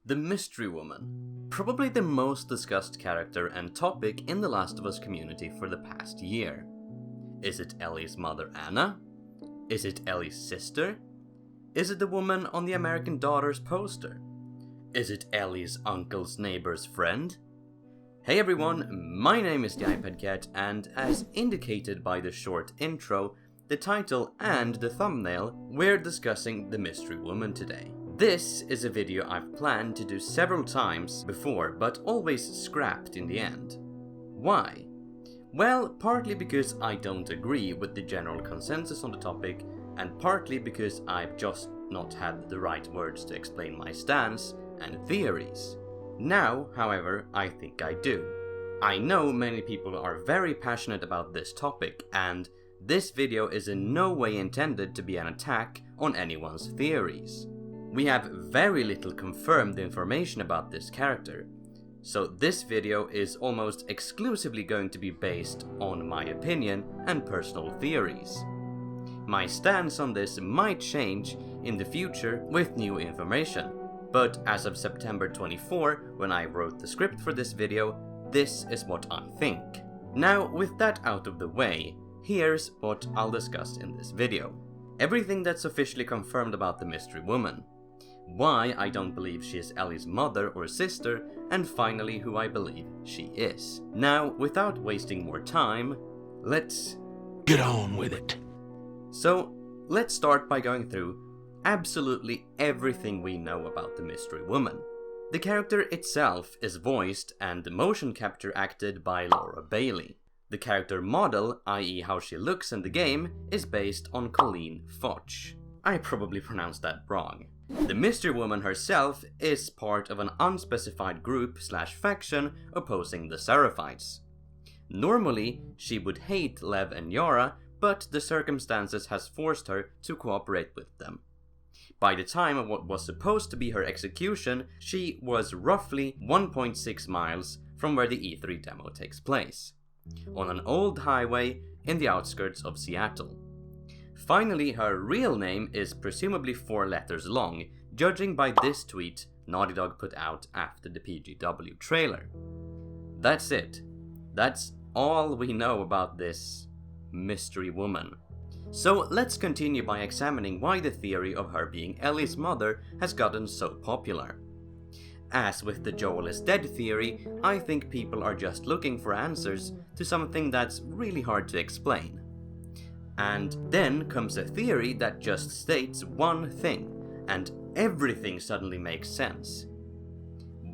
The Mystery Woman. Probably the most discussed character and topic in the Last of Us community for the past year. Is it Ellie's mother Anna? Is it Ellie's sister? Is it the woman on the American Daughters poster? Is it Ellie's uncle's neighbor's friend? Hey everyone, my name is TheiPadCat, and as indicated by the short intro, the title and the thumbnail, we're discussing the Mystery Woman today. This is a video I've planned to do several times before, but always scrapped in the end. Why? Well, partly because I don't agree with the general consensus on the topic, and partly because I've just not had the right words to explain my stance and theories. Now, however, I think I do. I know many people are very passionate about this topic, and this video is in no way intended to be an attack on anyone's theories. We have very little confirmed information about this character, so this video is almost exclusively going to be based on my opinion and personal theories. My stance on this might change in the future with new information, but as of September 24, when I wrote the script for this video, this is what I think. Now, with that out of the way, here's what I'll discuss in this video. Everything that's officially confirmed about the Mystery Woman, why I don't believe she is Ellie's mother or sister, and finally who I believe she is. Now, without wasting more time, let's get on with it. So, let's start by going through absolutely everything we know about the Mystery Woman. The character itself is voiced and the motion capture acted by Laura Bailey. The character model, i.e. how she looks in the game, is based on Colleen Foch. I probably pronounced that wrong. The Mystery Woman herself is part of an unspecified group/faction opposing the Seraphites. Normally, she would hate Lev and Yara, but the circumstances has forced her to cooperate with them. By the time of what was supposed to be her execution, she was roughly 1.6 miles from where the E3 demo takes place, on an old highway in the outskirts of Seattle. Finally, her real name is presumably 4 letters long, judging by this tweet Naughty Dog put out after the PGW trailer. That's it. That's all we know about this Mystery Woman. So let's continue by examining why the theory of her being Ellie's mother has gotten so popular. As with the Joel is dead theory, I think people are just looking for answers to something that's really hard to explain. And then comes a theory that just states one thing, and everything suddenly makes sense.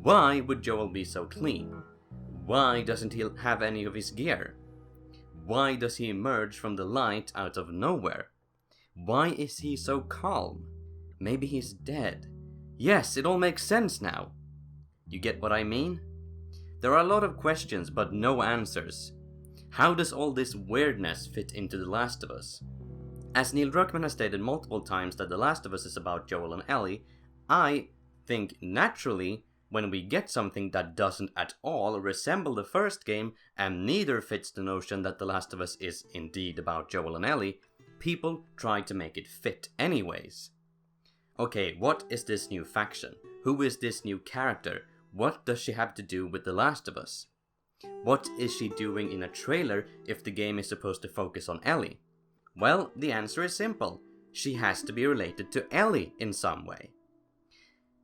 Why would Joel be so clean? Why doesn't he have any of his gear? Why does he emerge from the light out of nowhere? Why is he so calm? Maybe he's dead. Yes, it all makes sense now. You get what I mean? There are a lot of questions, but no answers. How does all this weirdness fit into The Last of Us? As Neil Druckmann has stated multiple times that The Last of Us is about Joel and Ellie, I think naturally, when we get something that doesn't at all resemble the first game and neither fits the notion that The Last of Us is indeed about Joel and Ellie, people try to make it fit anyways. Okay, what is this new faction? Who is this new character? What does she have to do with The Last of Us? What is she doing in a trailer if the game is supposed to focus on Ellie? Well, the answer is simple. She has to be related to Ellie in some way.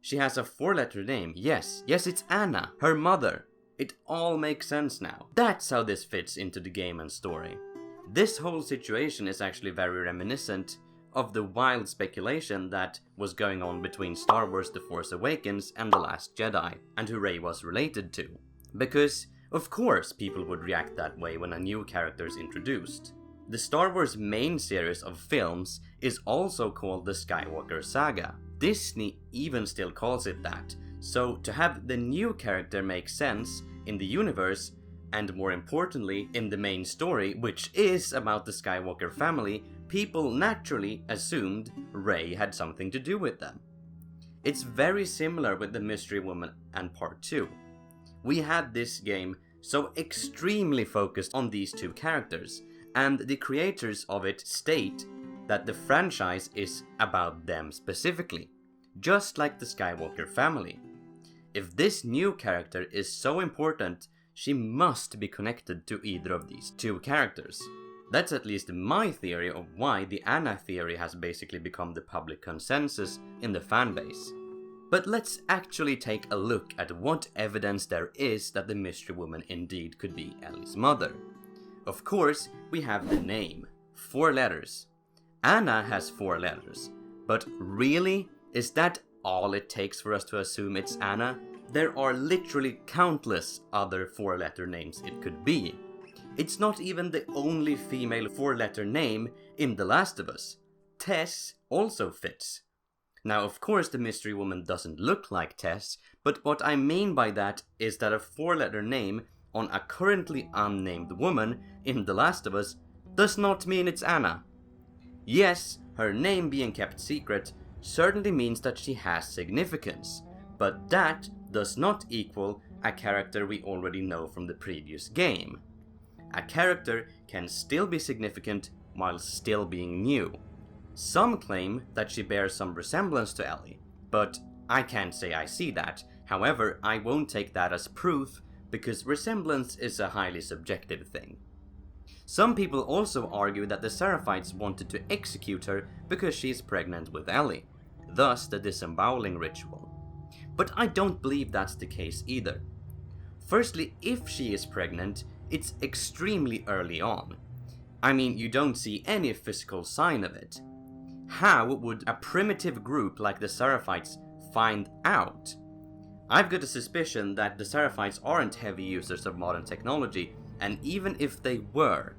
She has a 4-letter name, yes, it's Anna, her mother. It all makes sense now. That's how this fits into the game and story. This whole situation is actually very reminiscent of the wild speculation that was going on between Star Wars The Force Awakens and The Last Jedi, and who Rey was related to. Because, of course, people would react that way when a new character is introduced. The Star Wars main series of films is also called the Skywalker Saga. Disney even still calls it that, so to have the new character make sense in the universe, and more importantly in the main story, which is about the Skywalker family, people naturally assumed Rey had something to do with them. It's very similar with the Mystery Woman and Part 2. We had this game so extremely focused on these two characters, and the creators of it state that the franchise is about them specifically, just like the Skywalker family. If this new character is so important, she must be connected to either of these two characters. That's at least my theory of why the Anna theory has basically become the public consensus in the fanbase. But let's actually take a look at what evidence there is that the mystery woman indeed could be Ellie's mother. Of course, we have the name. 4 letters. Anna has 4 letters. But really? Is that all it takes for us to assume it's Anna? There are literally countless other 4-letter names it could be. It's not even the only female 4-letter name in The Last of Us. Tess also fits. Now, of course, the mystery woman doesn't look like Tess, but what I mean by that is that a 4-letter name on a currently unnamed woman in The Last of Us does not mean it's Anna. Yes, her name being kept secret certainly means that she has significance, but that does not equal a character we already know from the previous game. A character can still be significant while still being new. Some claim that she bears some resemblance to Ellie, but I can't say I see that. However, I won't take that as proof because resemblance is a highly subjective thing. Some people also argue that the Seraphites wanted to execute her because she is pregnant with Ellie, thus the disemboweling ritual. But I don't believe that's the case either. Firstly, if she is pregnant, it's extremely early on. I mean, you don't see any physical sign of it. How would a primitive group like the Seraphites find out? I've got a suspicion that the Seraphites aren't heavy users of modern technology, and even if they were,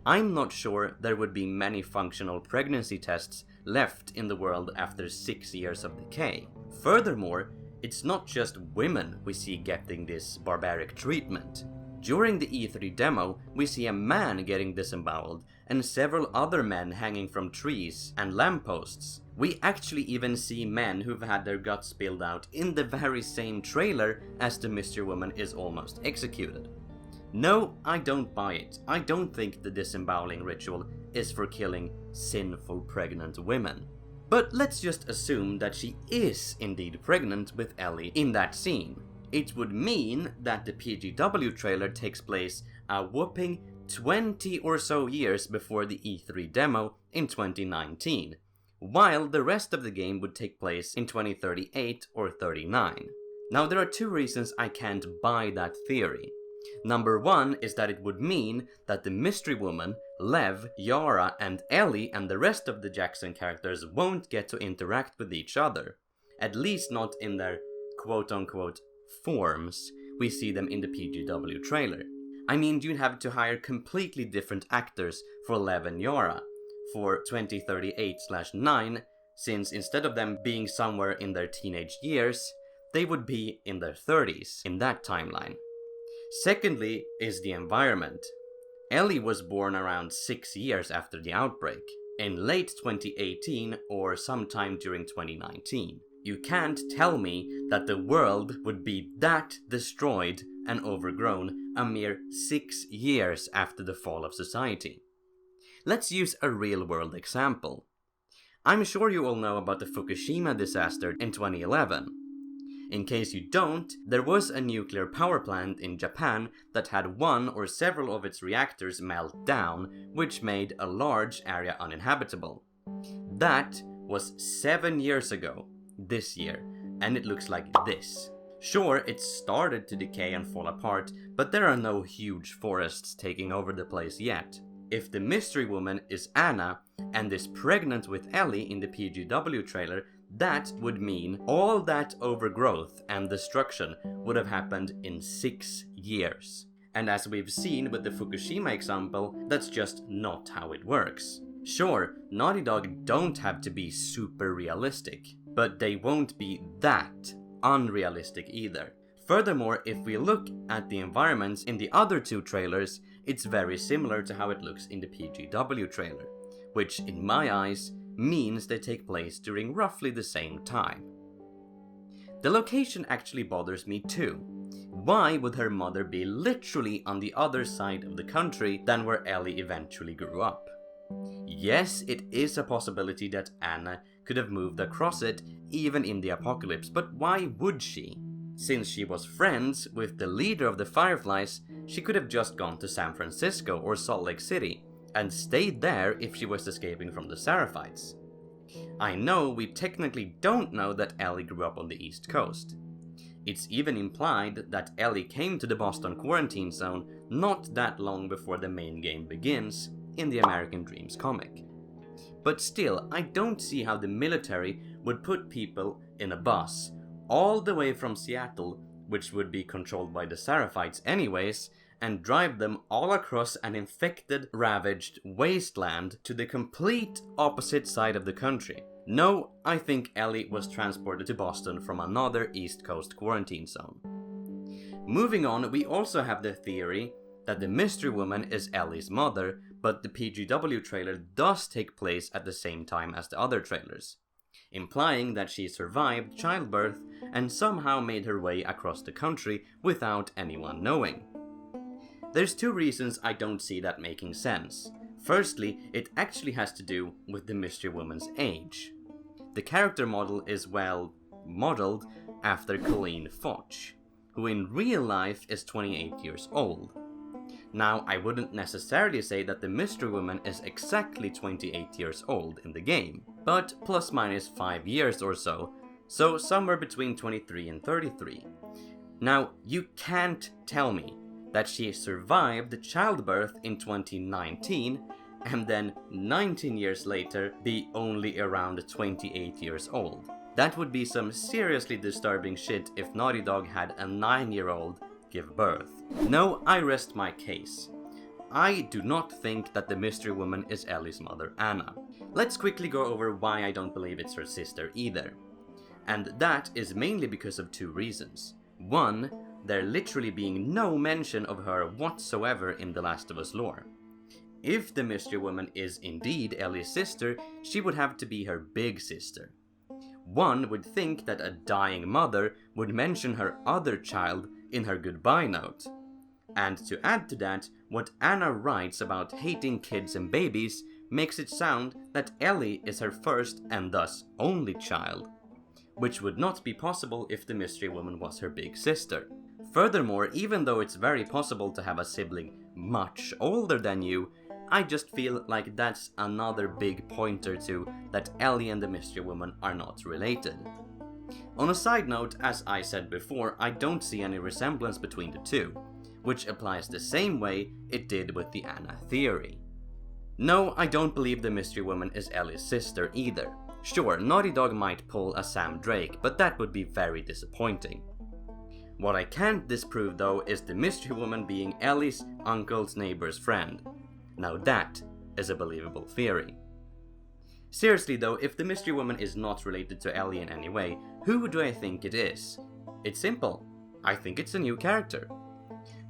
I'm not sure there would be many functional pregnancy tests left in the world after 6 years of decay. Furthermore, it's not just women we see getting this barbaric treatment. During the E3 demo, we see a man getting disemboweled and several other men hanging from trees and lampposts. We actually even see men who've had their guts spilled out in the very same trailer as the mystery woman is almost executed. No, I don't buy it. I don't think the disemboweling ritual is for killing sinful pregnant women. But let's just assume that she is indeed pregnant with Ellie in that scene. It would mean that the PGW trailer takes place a whopping 20 or so years before the E3 demo in 2019, while the rest of the game would take place in 2038 or 39. Now, there are 2 reasons I can't buy that theory. Number 1 is that it would mean that the mystery woman, Lev, Yara, and Ellie and the rest of the Jackson characters won't get to interact with each other, at least not in their quote-unquote forms we see them in the PGW trailer. I mean, you'd have to hire completely different actors for Lev and Yara for 2038/9, since instead of them being somewhere in their teenage years, they would be in their 30s in that timeline. Secondly is the environment. Ellie was born around 6 years after the outbreak, in late 2018 or sometime during 2019. You can't tell me that the world would be that destroyed and overgrown a mere 6 years after the fall of society. Let's use a real-world example. I'm sure you all know about the Fukushima disaster in 2011. In case you don't, there was a nuclear power plant in Japan that had one or several of its reactors melt down, which made a large area uninhabitable. That was 7 years ago, this year, and it looks like this. Sure, it started to decay and fall apart, but there are no huge forests taking over the place yet. If the mystery woman is Anna and is pregnant with Ellie in the PGW trailer, that would mean all that overgrowth and destruction would have happened in 6 years. And as we've seen with the Fukushima example, that's just not how it works. Sure, Naughty Dog don't have to be super realistic, but they won't be that unrealistic either. Furthermore, if we look at the environments in the other 2 trailers, it's very similar to how it looks in the PGW trailer, which in my eyes means they take place during roughly the same time. The location actually bothers me too. Why would her mother be literally on the other side of the country than where Ellie eventually grew up? Yes, it is a possibility that Anna could have moved across it even in the apocalypse, but why would she? Since she was friends with the leader of the Fireflies, she could have just gone to San Francisco or Salt Lake City and stayed there if she was escaping from the Seraphites. I know we technically don't know that Ellie grew up on the East Coast. It's even implied that Ellie came to the Boston quarantine zone not that long before the main game begins in the American Dreams comic. But still, I don't see how the military would put people in a bus all the way from Seattle, which would be controlled by the Seraphites anyways, and drive them all across an infected, ravaged wasteland to the complete opposite side of the country. No, I think Ellie was transported to Boston from another East Coast quarantine zone. Moving on, we also have the theory that the Mystery Woman is Ellie's mother, but the PGW trailer does take place at the same time as the other trailers, implying that she survived childbirth and somehow made her way across the country without anyone knowing. There's two reasons I don't see that making sense. Firstly, it actually has to do with the Mystery Woman's age. The character model is, well, modeled after Colleen Foch, who in real life is 28 years old. Now, I wouldn't necessarily say that the Mystery Woman is exactly 28 years old in the game, but plus minus 5 years or so somewhere between 23 and 33. Now, you can't tell me that she survived childbirth in 2019 and then 19 years later be only around 28 years old. That would be some seriously disturbing shit if Naughty Dog had a 9-year-old give birth. No, I rest my case. I do not think that the Mystery Woman is Ellie's mother, Anna. Let's quickly go over why I don't believe it's her sister either. And that is mainly because of two reasons. One, there literally being no mention of her whatsoever in The Last of Us lore. If the Mystery Woman is indeed Ellie's sister, she would have to be her big sister. One would think that a dying mother would mention her other child in her goodbye note. And to add to that, what Anna writes about hating kids and babies makes it sound that Ellie is her first and thus only child, which would not be possible if the Mystery Woman was her big sister. Furthermore, even though it's very possible to have a sibling much older than you, I just feel like that's another big pointer to that Ellie and the Mystery Woman are not related. On a side note, as I said before, I don't see any resemblance between the two, which applies the same way it did with the Anna theory. No, I don't believe the Mystery Woman is Ellie's sister either. Sure, Naughty Dog might pull a Sam Drake, but that would be very disappointing. What I can't disprove though is the Mystery Woman being Ellie's uncle's neighbor's friend. Now that is a believable theory. Seriously though, if the Mystery Woman is not related to Ellie in any way, who do I think it is? It's simple. I think it's a new character.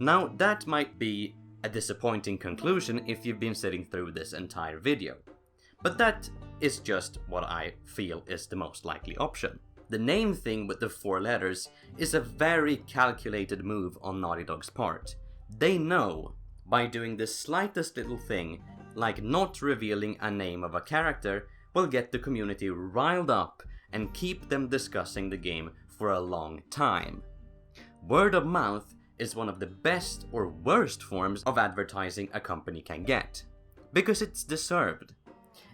Now that might be a disappointing conclusion if you've been sitting through this entire video, but that is just what I feel is the most likely option. The name thing with the 4 letters is a very calculated move on Naughty Dog's part. They know, by doing the slightest little thing, like not revealing a name of a character, will get the community riled up and keep them discussing the game for a long time. Word of mouth is one of the best or worst forms of advertising a company can get, because it's deserved.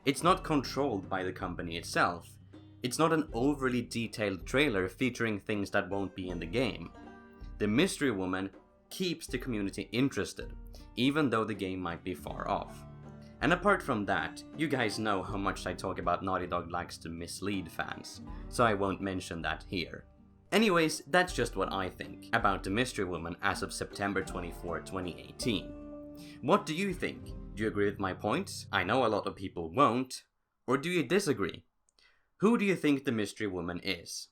It's not controlled by the company itself. It's not an overly detailed trailer featuring things that won't be in the game. The Mystery Woman keeps the community interested, even though the game might be far off. And apart from that, you guys know how much I talk about Naughty Dog likes to mislead fans, so I won't mention that here. Anyways, that's just what I think about the Mystery Woman as of September 24, 2018. What do you think? Do you agree with my points? I know a lot of people won't. Or do you disagree? Who do you think the Mystery Woman is?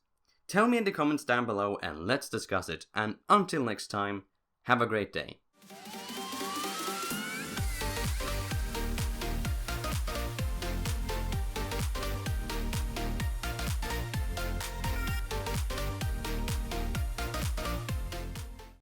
Tell me in the comments down below and let's discuss it. And until next time, have a great day.